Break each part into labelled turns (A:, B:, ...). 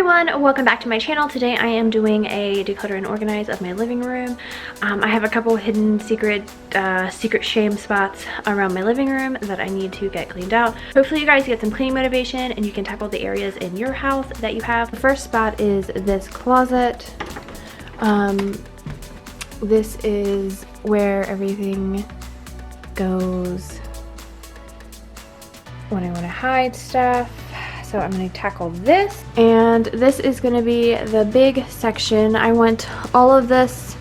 A: everyone, welcome back to my channel. Today I am doing a declutter and organize of my living room. I have a couple hidden secret shame spots around my living room that I need to get cleaned out. Hopefully you guys get some cleaning motivation and you can tackle the areas in your house that you have. The first spot is this closet. This is where everything goes when I want to hide stuff. So I'm going to tackle this, and this is going to be the big section. I want all of this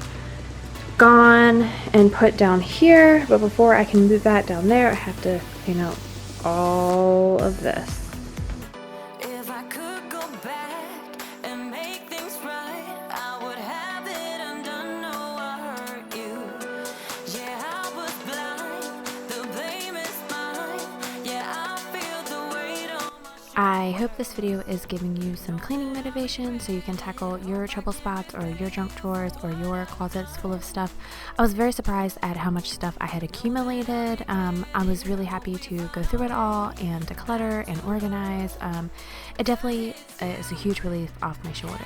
A: gone and put down here, but before I can move that down there, I have to clean out all of this.
B: If I could go back and make things right, I would have it undone. No, I hurt you. Yeah, I was blind. The blame is mine. Yeah, I feel the weight on my shoulders.
A: I hope this video is giving you some cleaning motivation so you can tackle your trouble spots or your junk drawers or your closets full of stuff. I was very surprised at how much stuff I had accumulated. I was really happy to go through it all and declutter and organize. It definitely is a huge relief off my shoulders.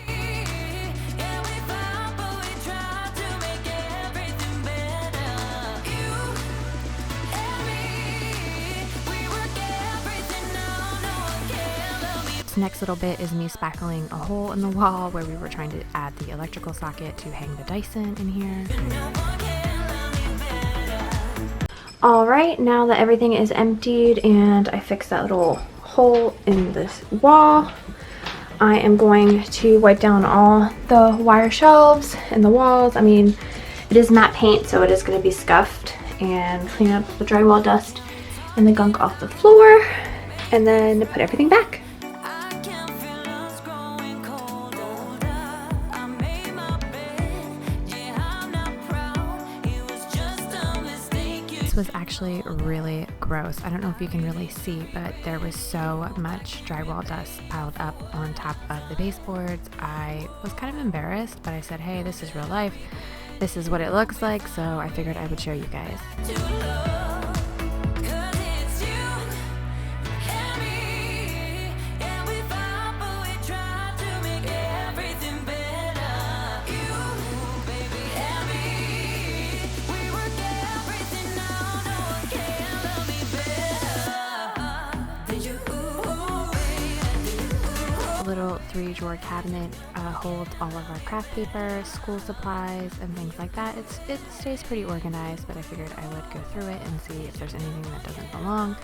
B: Yeah, we fought, but we tried to make everything better. You and me, we would get everything now. No one can love me.
A: This next little bit is me spackling a hole in the wall where we were trying to add the electrical socket to hang the Dyson in here.
B: No one can love me better.
A: Alright, now that everything is emptied and I fixed that little hole in this wall, I am going to wipe down all the wire shelves and the walls. I mean, it is matte paint, so it is going to be scuffed, and clean up the drywall dust and the gunk off the floor, and then put everything back.
B: I can feel us growing colder. I made my bed. Yeah, I'm not proud. It was just a mistake. You
A: This was actually really gross. I don't know if you can really see, but there was so much drywall dust piled up on top of the baseboards. I was kind of embarrassed, but I said, hey, this is real life. This is what it looks like, so I figured I would show you guys.
B: to love, 'cause it's you and me. Yeah, we fought, but we tried to make everything better. You, baby, and me, we work everything out. No one can love me better than you, baby.
A: A little 3-drawer cabinet holds all of our craft paper, school supplies, and things like that. It stays pretty organized, but I figured I would go through it and see if there's anything that doesn't belong.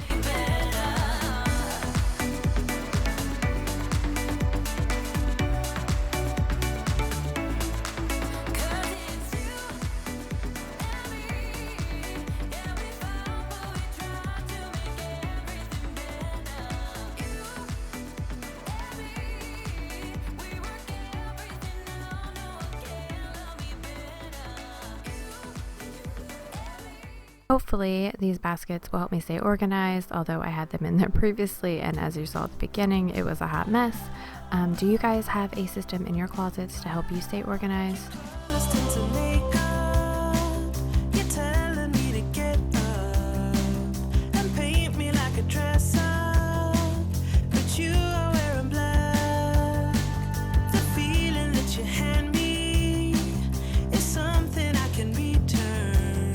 A: Hopefully these baskets will help me stay organized, although I had them in there previously, and as you saw at the beginning, it was a hot mess. Do you guys have a system in your closets to help you stay organized?
B: Destined to make up. You're telling me to get up and paint me like a dress up, but you are wearing black. The feeling that you hand me is something I can return.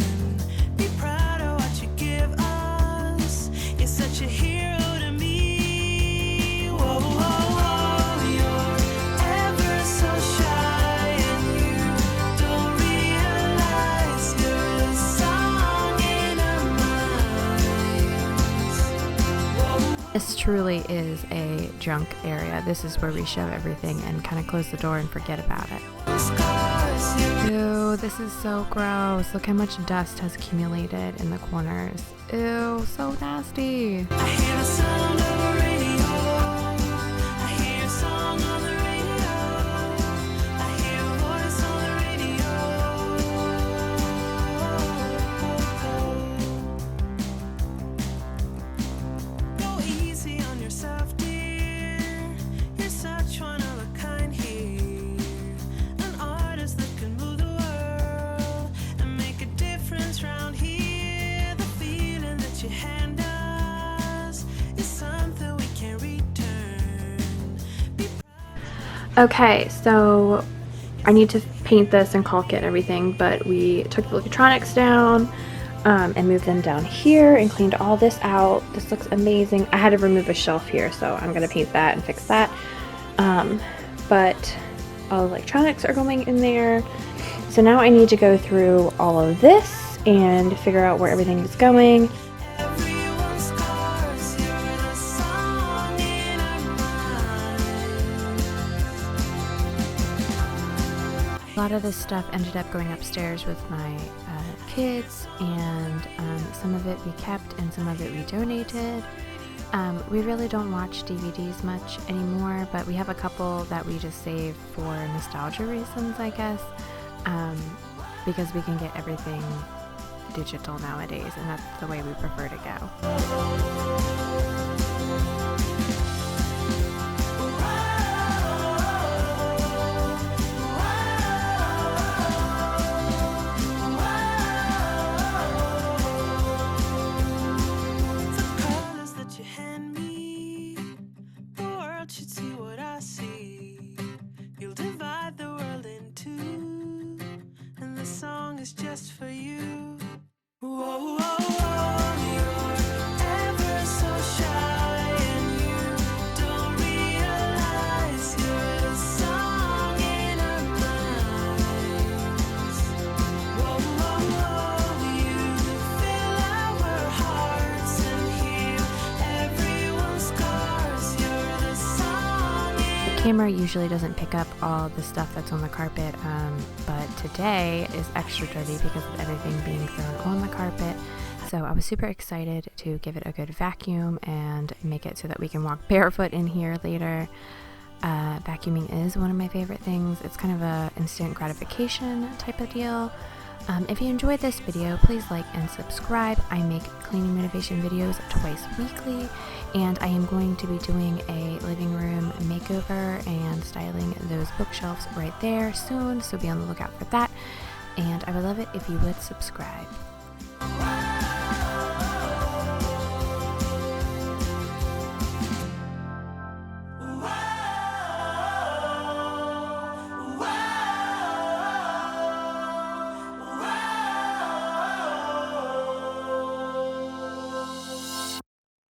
B: Be proud of what you give us. You're such a hero to me. Whoa, whoa, whoa, you're ever so shy, and you don't realize you're a song in our minds. Whoa.
A: This truly is a junk area. This is where we shove everything and kind of close the door and forget about it.
B: Scars, you
A: Ew, this is so gross. Look how much dust has accumulated in the corners. Ew, so nasty.
B: I hear the sound of a radio. I hear a song on the radio. I hear a voice on the radio. Go easy on yourself, dear. You're such one of a kind here. An artist that can move the world and make a difference round here. The feeling that you hand us is something we can return.
A: Okay, so I need to paint this and caulk it and everything, but we took the electronics down and moved them down here and cleaned all this out. This looks amazing. I had to remove a shelf here, so I'm gonna paint that and fix that. But all the electronics are going in there. So now I need to go through all of this and figure out where everything is going.
B: Everyone's scars, you're the song in our minds.
A: A lot of this stuff ended up going upstairs with my kids, and some of it we kept and some of it we donated. We really don't watch DVDs much anymore, but we have a couple that we just save for nostalgia reasons, I guess, because we can get everything digital nowadays, and that's the way we prefer to go.
B: The colors that you hand me, the world should see what I see. You'll divide the world in two, and the song is just for you. Whoa, whoa, whoa, you're ever so shy, and you don't realize you're the song in our minds. Whoa, whoa, whoa, you fill our hearts and heal everyone's scars. You're the song in
A: The camera usually doesn't pick up all the stuff that's on the carpet, but today is extra dirty because of everything being thrown on the carpet. So I was super excited to give it a good vacuum and make it so that we can walk barefoot in here later. Vacuuming is one of my favorite things. It's kind of a instant gratification type of deal. If you enjoyed this video, please like and subscribe. I make cleaning motivation videos twice weekly, and I am going to be doing a living room makeover and styling those bookshelves right there soon, so be on the lookout for that. And I would love it if you would subscribe.